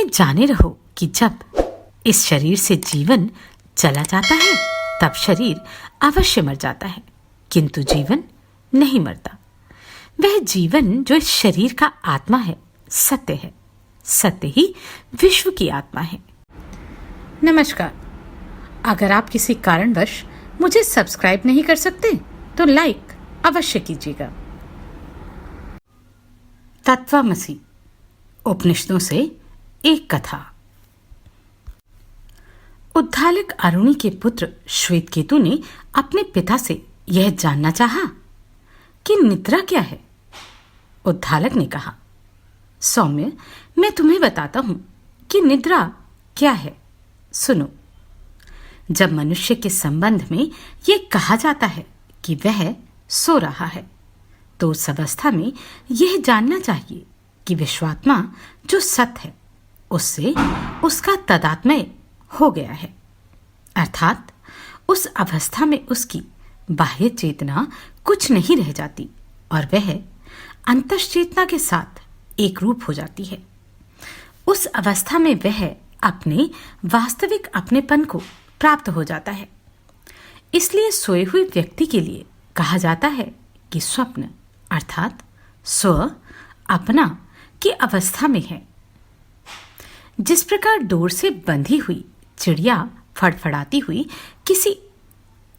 ये जाने रहो कि जब इस शरीर से जीवन चला जाता है तब शरीर अवश्य मर जाता है, किंतु जीवन नहीं मरता। वह जीवन जो इस शरीर का आत्मा है सत्य है, सत्य ही विश्व की आत्मा है। नमस्कार। अगर आप किसी कारणवश मुझे सब्सक्राइब नहीं कर सकते तो लाइक अवश्य कीजिएगा। तत्वमसि उपनिषदों से एक कथा। उद्दालक अरुणि के पुत्र श्वेतकेतु ने अपने पिता से यह जानना चाहा कि निद्रा क्या है। उद्दालक ने कहा, सौम्य, मैं तुम्हें बताता हूं कि निद्रा क्या है। सुनो। जब मनुष्य के संबंध में यह कहा जाता है कि वह सो रहा है तो उस अवस्था में यह जानना चाहिए कि विश्वात्मा जो सत्य है उससे उसका तादात्म्य हो गया है, अर्थात उस अवस्था में उसकी बाह्य चेतना कुछ नहीं रह जाती और वह अंतश्चेतना के साथ एक रूप हो जाती है। उस अवस्था में वह अपने वास्तविक अपनेपन को प्राप्त हो जाता है। इसलिए सोए हुए व्यक्ति के लिए कहा जाता है कि स्वप्न अर्थात स्व अपना की अवस्था में है। जिस प्रकार डोर से बंधी हुई चिड़िया फड़फड़ाती हुई किसी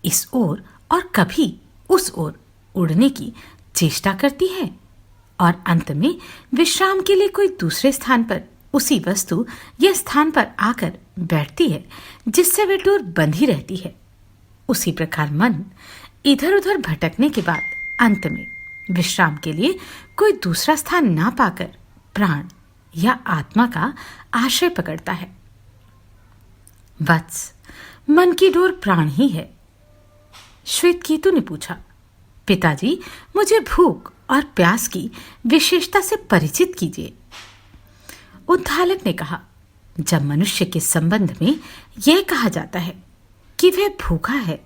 इस ओर और कभी उस ओर उड़ने की चेष्टा करती है और अंत में विश्राम के लिए कोई दूसरे स्थान पर उसी वस्तु या स्थान पर आकर बैठती है जिससे वह डोर बंधी रहती है, उसी प्रकार मन इधर उधर भटकने के बाद अंत में विश्राम के लिए कोई दूसरा स्थान ना पाकर प्राण या आत्मा का आश्रय पकड़ता है। वत्स, मन की डोर प्राण ही है। श्वेतकेतु ने पूछा, पिताजी, मुझे भूख और प्यास की विशेषता से परिचित कीजिए। उद्दालक ने कहा, जब मनुष्य के संबंध में यह कहा जाता है कि वह भूखा है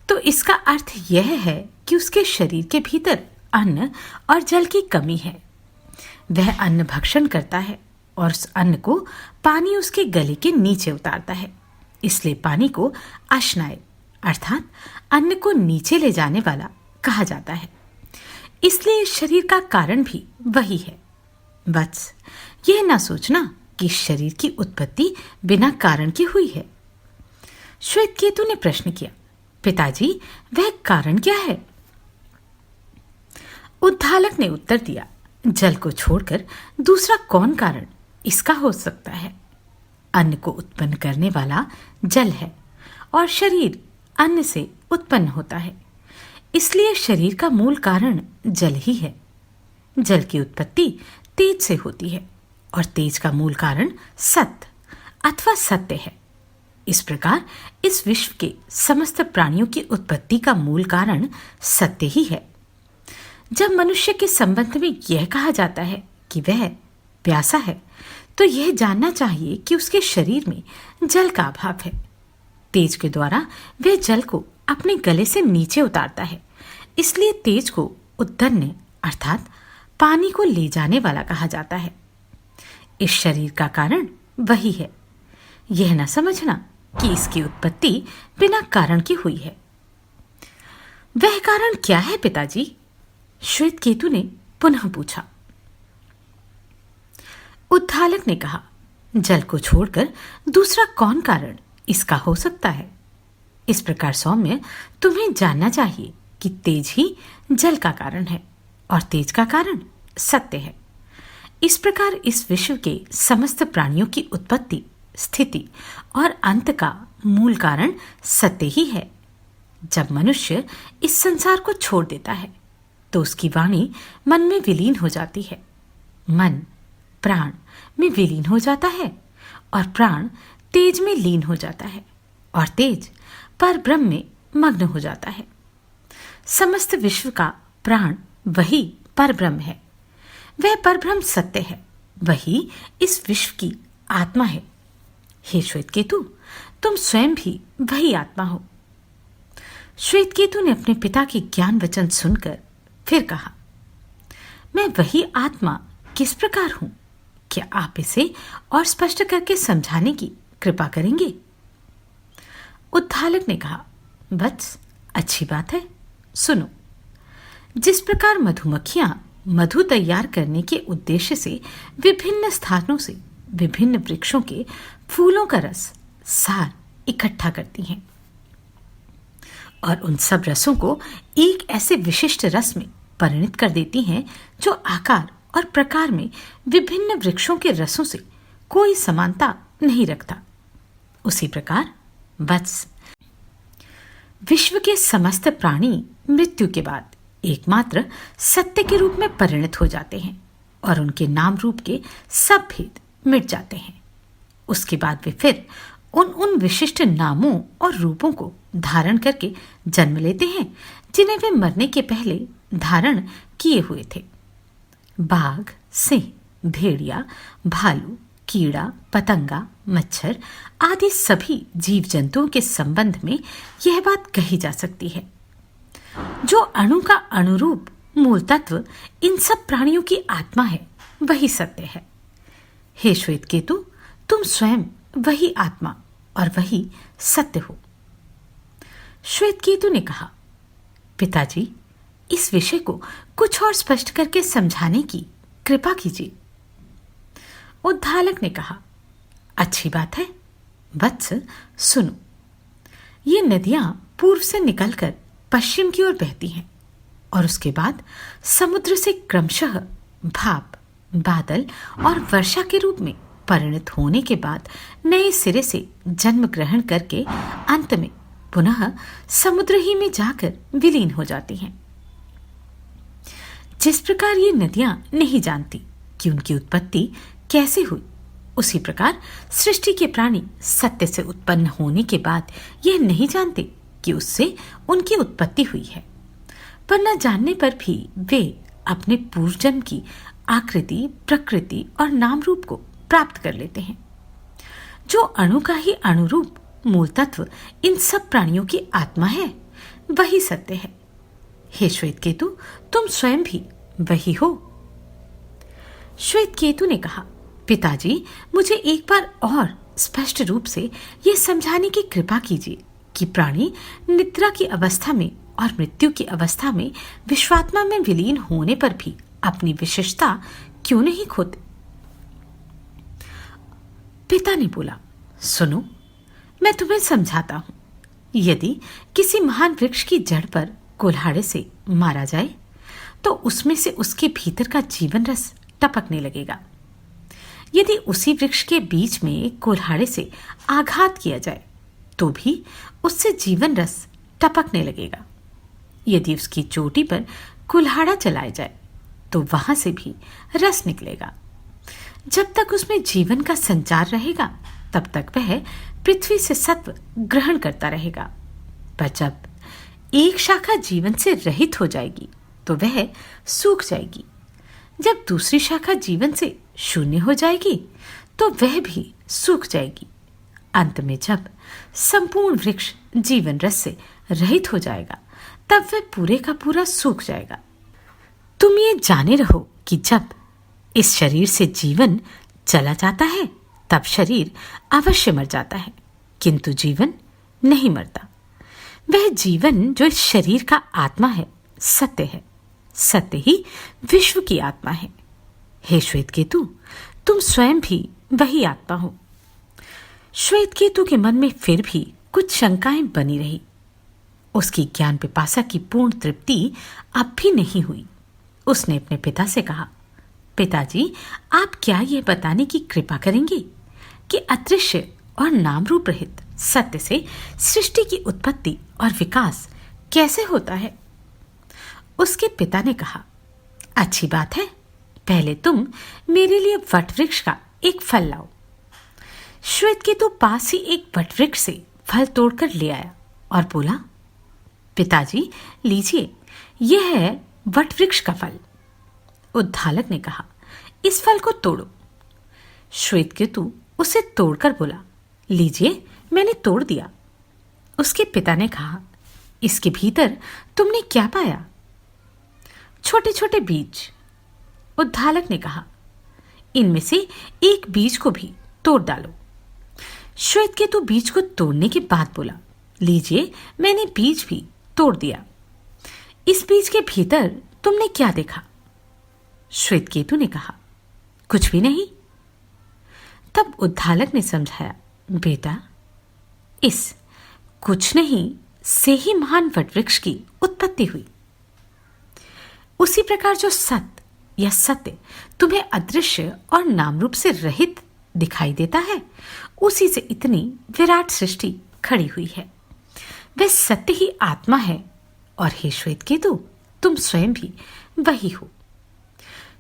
तो इसका अर्थ यह है कि उसके शरीर के भीतर अन्न और जल की कमी है। वह अन्न भक्षण करता है और उस अन्न को पानी उसके गले के नीचे उतारता है। इसलिए पानी को अश्नाय अर्थात अन्न को नीचे ले जाने वाला कहा जाता है। इसलिए शरीर का कारण भी वही है। वत्स, यह ना सोचना कि शरीर की उत्पत्ति बिना कारण की हुई है। श्वेतकेतु ने प्रश्न किया, पिताजी, वह कारण क्या है? उद्दालक ने उत्तर दिया, जल को छोड़कर दूसरा कौन कारण इसका हो सकता है? अन्न को उत्पन्न करने वाला जल है और शरीर अन्न से उत्पन्न होता है। इसलिए शरीर का मूल कारण जल ही है। जल की उत्पत्ति तेज से होती है और तेज का मूल कारण सत्य अथवा सत्य है। इस प्रकार इस विश्व के समस्त प्राणियों की उत्पत्ति का मूल कारण सत्य ही है। जब मनुष्य के संबंध में यह कहा जाता है कि वह प्यासा है तो यह जानना चाहिए कि उसके शरीर में जल का अभाव है। तेज के द्वारा वह जल को अपने गले से नीचे उतारता है। इसलिए तेज को उद्दण्य अर्थात पानी को ले जाने वाला कहा जाता है। इस शरीर का कारण वही है। यह न समझना कि इसकी उत्पत्ति बिना कारण की हुई है। वह कारण क्या है पिताजी? श्वेतकेतु ने पुनः पूछा। उद्दालक ने कहा, जल को छोड़कर दूसरा कौन कारण इसका हो सकता है? इस प्रकार सौम्य, तुम्हें जानना चाहिए कि तेज ही जल का कारण है और तेज का कारण सत्य है। इस प्रकार इस विश्व के समस्त प्राणियों की उत्पत्ति, स्थिति और अंत का मूल कारण सत्य ही है। जब मनुष्य इस संसार को छोड़ देता है तो उसकी वाणी मन में विलीन हो जाती है। मन प्राण में विलीन हो जाता है और प्राण तेज में लीन हो जाता है और तेज पर ब्रह्म में मग्न हो जाता है। समस्त विश्व का प्राण वही परब्रह्म है। वह परब्रह्म सत्य है, वही इस विश्व की आत्मा है। हे श्वेतकेतु, तुम स्वयं भी वही आत्मा हो। श्वेतकेतु ने अपने पिता के ज्ञान वचन सुनकर फिर कहा, मैं वही आत्मा किस प्रकार हूं क्या आप इसे और स्पष्ट करके समझाने की कृपा करेंगे? उद्धालक ने कहा, वत्स, अच्छी बात है, सुनो। जिस प्रकार मधुमक्खियां मधु तैयार करने के उद्देश्य से विभिन्न स्थानों से विभिन्न वृक्षों के फूलों का रस, सार इकट्ठा करती हैं और उन सब रसों को एक ऐसे विशिष्ट रस में परिणत कर देती हैं जो आकार और प्रकार में विभिन्न वृक्षों के रसों से कोई समानता नहीं रखता, उसी प्रकार वत्स, विश्व के समस्त प्राणी मृत्यु के बाद एकमात्र सत्य के रूप में परिणत हो जाते हैं और उनके नाम रूप के सब भेद मिट जाते हैं। उसके बाद वे फिर उन विशिष्ट नामों और रूपों को धारण करके जन्म लेते हैं जिन्हें वे मरने के पहले धारण किए हुए थे। बाघ, सिंह, भेड़िया, भालू, कीड़ा, पतंगा, मच्छर आदि सभी जीव जंतुओं के संबंध में यह बात कही जा सकती है। जो अणु का अनुरूप मूल तत्व इन सब प्राणियों की आत्मा है, वही सत्य है। हे श्वेतकेतु, तुम स्वयं वही आत्मा और वही सत्य हो। श्वेतकेतु ने कहा, पिताजी, इस विषय को कुछ और स्पष्ट करके समझाने की कृपा कीजिए। उद्धालक ने कहा, अच्छी बात है, वत्स, सुनो। ये नदियां पूर्व से निकलकर पश्चिम की ओर बहती हैं और उसके बाद समुद्र से क्रमशः भाप, बादल और वर्षा के रूप में परिणत होने के बाद नए सिरे से जन्म ग्रहण करके अंत में पुनः समुद्र ही में जाकर विलीन हो जाती हैं। जिस प्रकार ये नदियां नहीं जानती कि उनकी उत्पत्ति कैसे हुई, उसी प्रकार सृष्टि के प्राणी सत्य से उत्पन्न होने के बाद यह नहीं जानते कि उससे उनकी उत्पत्ति हुई है, पर न जानने पर भी वे अपने पूर्व जन्म की आकृति, प्रकृति और नाम रूप को प्राप्त कर लेते हैं। जो अणु का ही अनुरूप मूल तत्व इन सब प्राणियों की आत्मा है, वही सत्य है। हे श्वेतकेतु, तुम स्वयं भी वही हो। श्वेतकेतु ने कहा, पिताजी, मुझे एक बार और स्पष्ट रूप से यह समझाने की कृपा कीजिए कि प्राणी निद्रा की अवस्था में और मृत्यु की अवस्था में विश्वात्मा में विलीन होने पर भी अपनी विशेषता क्यों नहीं खोते? पिता ने बोला, सुनो, मैं तुम्हें समझाता हूं। यदि किसी महान वृक्ष की जड़ पर कुल्हाड़े से मारा जाए तो उसमें से उसके भीतर का जीवन रस टपकने लगेगा। यदि उसी वृक्ष के बीच में कुल्हाड़े से आघात किया जाए तो भी उससे जीवन रस टपकने लगेगा। यदि उसकी चोटी पर कुल्हाड़ा चलाया जाए तो वहां से भी रस निकलेगा। जब तक उसमें जीवन का संचार रहेगा तब तक वह पृथ्वी से सत्व ग्रहण करता रहेगा, पर जब एक शाखा जीवन से रहित हो जाएगी तो वह सूख जाएगी। जब दूसरी शाखा जीवन से शून्य हो जाएगी तो वह भी सूख जाएगी। अंत में जब संपूर्ण वृक्ष जीवन रस से रहित हो जाएगा तब वह पूरे का पूरा सूख जाएगा। तुम ये जाने रहो कि जब इस शरीर से जीवन चला जाता है तब शरीर अवश्य मर जाता है, किंतु जीवन नहीं मरता। वह जीवन जो इस शरीर का आत्मा है, सत्य है। सत्य ही विश्व की आत्मा है। हे श्वेतकेतु, तुम स्वयं भी वही आत्मा हो। श्वेतकेतु के मन में फिर भी कुछ शंकाएं बनी रही। उसकी ज्ञान पिपासा की पूर्ण तृप्ति अब भी नहीं हुई। उसने अपने पिता से कहा, पिताजी, आप क्या यह बताने की कृपा करेंगे कि अदृश्य और नाम रूप रहित सत्य से सृष्टि की उत्पत्ति और विकास कैसे होता है? उसके पिता ने कहा, अच्छी बात है, पहले तुम मेरे लिए वटवृक्ष का एक फल लाओ। श्वेतकेतु पास ही एक वटवृक्ष से फल तोड़कर ले आया और बोला, पिताजी, लीजिए, यह है वटवृक्ष का फल। उद्धालक ने कहा, इस फल को तोड़ो। श्वेतकेतु उसे तोड़कर बोला, लीजिए, मैंने तोड़ दिया। उसके पिता ने कहा, इसके भीतर तुमने क्या पाया? छोटे छोटे बीज। उद्धालक ने कहा, इनमें से एक बीज को भी तोड़ डालो। श्वेतकेतु बीज को तोड़ने के बाद बोला, लीजिए, मैंने बीज भी तोड़ दिया। इस बीज के भीतर तुमने क्या देखा? श्वेतकेतु ने कहा, कुछ भी नहीं। तब उद्धालक ने समझाया, बेटा, इस कुछ नहीं से ही महान वटवृक्ष की उत्पत्ति हुई। उसी प्रकार जो सत्य या सत्य तुम्हें अदृश्य और नाम रूप से रहित दिखाई देता है, उसी से इतनी विराट सृष्टि खड़ी हुई है। वह सत्य ही आत्मा है, और हे श्वेतकेतु, तुम स्वयं भी वही हो।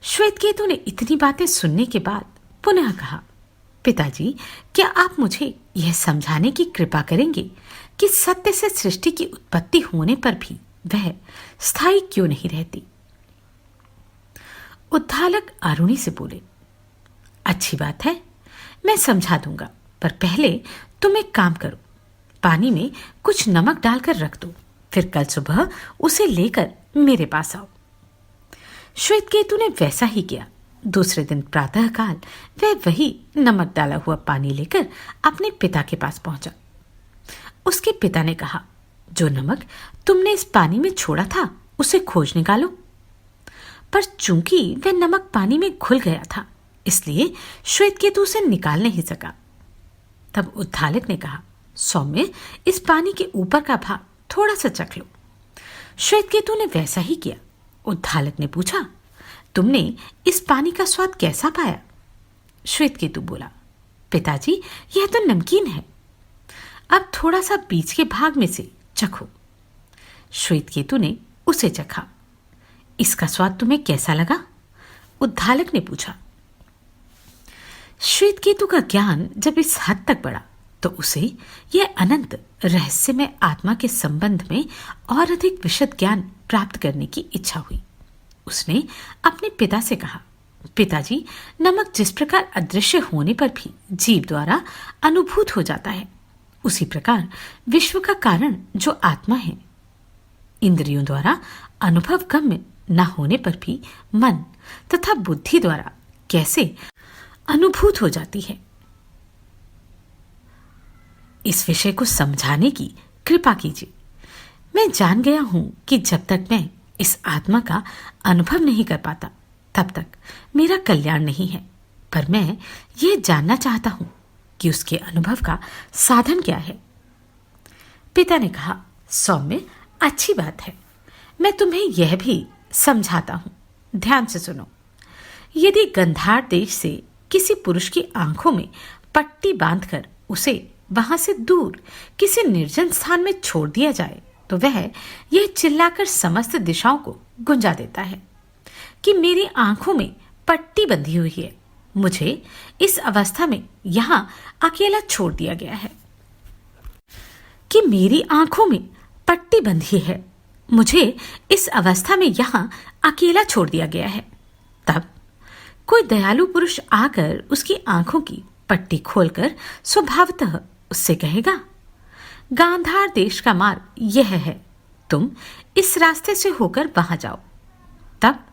श्वेतकेतु ने इतनी बातें सुनने के बाद पुनः कहा, पिताजी, क्या आप मुझे यह समझाने की कृपा करेंगे कि सत्य से सृष्टि की उत्पत्ति होने पर भी वह स्थायी क्यों नहीं रहती? उद्धालक आरुणि से बोले, अच्छी बात है, मैं समझा दूंगा, पर पहले तुम एक काम करो, पानी में कुछ नमक डालकर रख दो, फिर कल सुबह उसे लेकर मेरे पास आओ। श्वेतकेतु ने वैसा ही किया। दूसरे दिन प्रातःकाल वह वही नमक डाला हुआ पानी लेकर अपने पिता के पास पहुंचा। उसके पिता ने कहा, जो नमक तुमने इस पानी में छोड़ा था, उसे खोज निकालो। पर चूंकि वह नमक पानी में घुल गया था, इसलिए श्वेतकेतु उसे निकाल नहीं सका। तब उद्धालक ने कहा, सौम्य, इस पानी के ऊपर का भाग थोड़ा सा चख लो। श्वेतकेतु ने वैसा ही किया। उद्धालक ने पूछा, तुमने इस पानी का स्वाद कैसा पाया? श्वेतकेतु बोला, पिताजी, यह तो नमकीन है। अब थोड़ा सा बीच के भाग में से चखो। श्वेतकेतु ने उसे चखा। इसका स्वाद तुम्हें कैसा लगा? उद्धालक ने पूछा। श्वेतकेतु का ज्ञान जब इस हद तक बढ़ा तो उसे यह अनंत रहस्यमय आत्मा के संबंध में और अधिक विशद ज्ञान प्राप्त करने की इच्छा हुई। उसने अपने पिता से कहा, पिताजी, नमक जिस प्रकार अदृश्य होने पर भी जीव द्वारा अनुभूत हो जाता है, उसी प्रकार विश्व का कारण जो आत्मा है, इंद्रियों द्वारा अनुभव गम्य न होने पर भी मन तथा बुद्धि द्वारा कैसे अनुभूत हो जाती है। इस विषय को समझाने की कृपा कीजिए। मैं जान गया हूं कि जब तक मैं इस आत्मा का अनुभव नहीं कर पाता, तब तक मेरा कल्याण नहीं है, पर मैं यह जानना चाहता हूं कि उसके अनुभव का साधन क्या है। पिता ने कहा, सौम्य, अच्छी बात है, मैं तुम्हें यह भी समझाता हूं, ध्यान से सुनो। यदि गंधार देश से किसी पुरुष की आंखों में पट्टी बांधकर उसे वहां से दूर किसी निर्जन स्थान में छोड़ दिया जाए, तो वह यह चिल्लाकर समस्त दिशाओं को गुंजा देता है कि मेरी आंखों में पट्टी बंधी हुई है, मुझे इस अवस्था में यहां अकेला छोड़ दिया गया है। कि मेरी आंखों में पट्टी बंधी है, मुझे इस अवस्था में यहां अकेला छोड़ दिया गया है। तब कोई दयालु पुरुष आकर उसकी आंखों की पट्टी खोलकर स्वभावतः उससे कहेगा, गांधार देश का मार्ग यह है, तुम इस रास्ते से होकर वहां जाओ। तब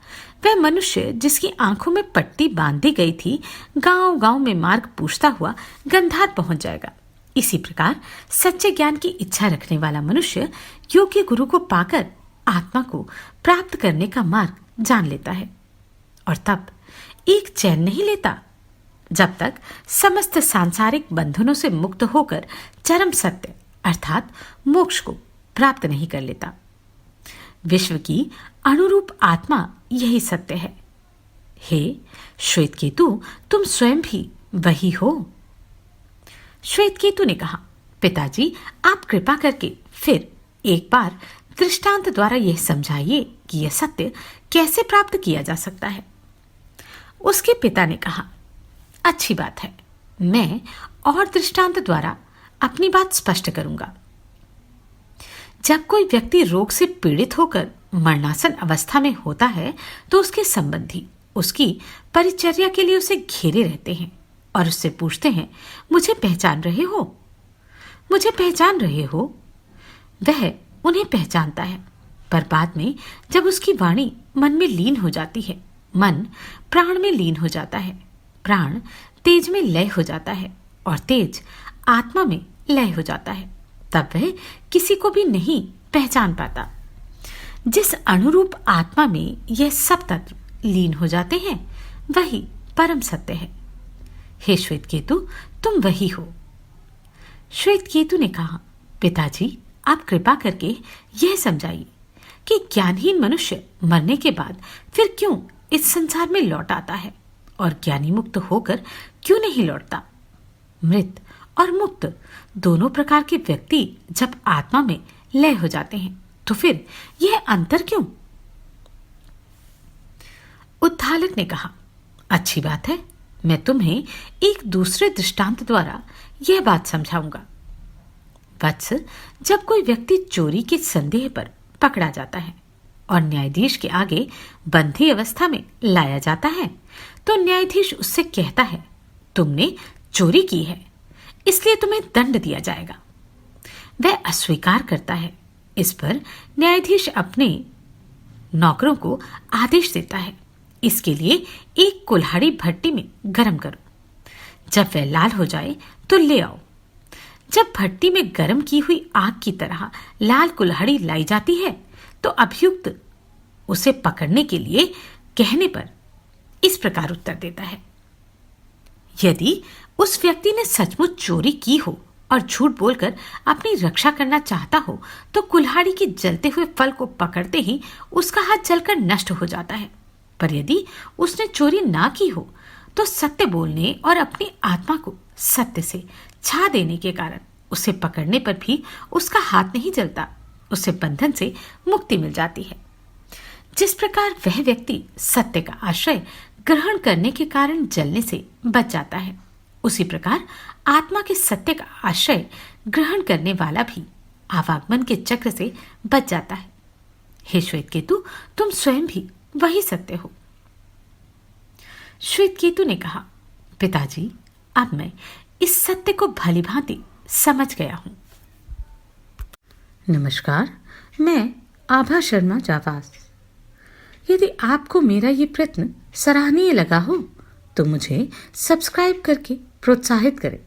वह मनुष्य जिसकी आंखों में पट्टी बांधी गई थी, गांव-गांव में मार्ग पूछता हुआ गंधार पहुंच जाएगा। इसी प्रकार सच्चे ज्ञान की इच्छा रखने वाला मनुष्य योग्य गुरु को पाकर आत्मा को प्राप्त करने का मार्ग जान लेता है, और तब एक चैन नहीं लेता जब तक समस्त सांसारिक बंधनों से मुक्त होकर चरम सत्य अर्थात मोक्ष को प्राप्त नहीं कर लेता। विश्व की अनुरूप आत्मा यही सत्य है। हे श्वेतकेतु, तुम स्वयं भी वही हो। श्वेतकेतु ने कहा, पिताजी, आप कृपा करके फिर एक बार दृष्टांत द्वारा यह समझाइए कि यह सत्य कैसे प्राप्त किया जा सकता है। उसके पिता ने कहा, अच्छी बात है, मैं और दृष्टांत द्वारा अपनी बात स्पष्ट करूंगा। जब कोई व्यक्ति रोग से पीड़ित होकर मरणासन अवस्था में होता है, तो उसके संबंधी उसकी परिचर्या के लिए उसे घेरे रहते हैं और उससे पूछते हैं, मुझे पहचान रहे हो? मुझे पहचान रहे हो? वह उन्हें पहचानता है, पर बाद में जब उसकी वाणी मन में लीन हो जाती है, मन प्राण में लीन हो जाता है, प्राण तेज में लय हो जाता है और तेज आत्मा में लय हो जाता है, तब वह किसी को भी नहीं पहचान पाता। जिस अनुरूप आत्मा में यह सब तत्व लीन हो जाते हैं वही परम सत्य है। हे श्वेतकेतु, तुम वही हो। श्वेतकेतु ने कहा, पिताजी, आप कृपा करके यह समझाइए कि ज्ञानहीन मनुष्य मरने के बाद फिर क्यों इस संसार में लौट आता है और ज्ञानी मुक्त होकर क्यों नहीं लौटता। मृत और मुक्त दोनों प्रकार के व्यक्ति जब आत्मा में लय हो जाते हैं तो फिर यह अंतर क्यों। उद्धालक ने कहा, अच्छी बात है, मैं तुम्हें एक दूसरे दृष्टांत द्वारा यह बात समझाऊंगा। वत्स, जब कोई व्यक्ति चोरी के संदेह पर पकड़ा जाता है और न्यायाधीश के आगे बंधी अवस्था में लाया जाता है तो न्यायाधीश उससे कहता है, तुमने चोरी की है, इसलिए तुम्हें दंड दिया जाएगा। वह अस्वीकार करता है। इस पर न्यायाधीश अपने नौकरों को आदेश देता है, इसके लिए एक कुल्हाड़ी भट्टी में गर्म करो। जब वह लाल हो जाए तो ले आओ। जब भट्टी में गर्म की हुई आग की तरह लाल कुल्हाड़ी लाई जाती है तो अभियुक्त उसे पकड़ने के लिए कहने पर इस प्रकार उत्तर देता है, यदि उस व्यक्ति ने सचमुच चोरी की हो और झूठ बोलकर अपनी रक्षा करना चाहता हो तो कुल्हाड़ी के जलते हुए फल को पकड़ते ही उसका हाथ जलकर नष्ट हो जाता है। पर यदि उसने चोरी ना की हो तो सत्य बोलने और अपनी आत्मा को सत्य से छा देने के कारण उसे पकड़ने पर भी उसका हाथ नहीं जलता, उसे बंधन से मुक्ति मिल जाती है। जिस प्रकार वह व्यक्ति सत्य का आश्रय ग्रहण करने के कारण जलने से बच जाता है, उसी प्रकार आत्मा के सत्य का आश्रय ग्रहण करने वाला भी आवागमन के चक्र से बच जाता है। हे श्वेतकेतु, तुम स्वयं भी वही सत्य हो। श्वेतकेतु ने कहा, पिताजी, अब मैं इस सत्य को भलीभांति समझ गया हूं। नमस्कार, मैं आभा शर्मा जावास। यदि आपको मेरा ये प्रयत्न सराहनीय लगा हो तो मुझे सब्सक्राइब करके प्रोत्साहित करें।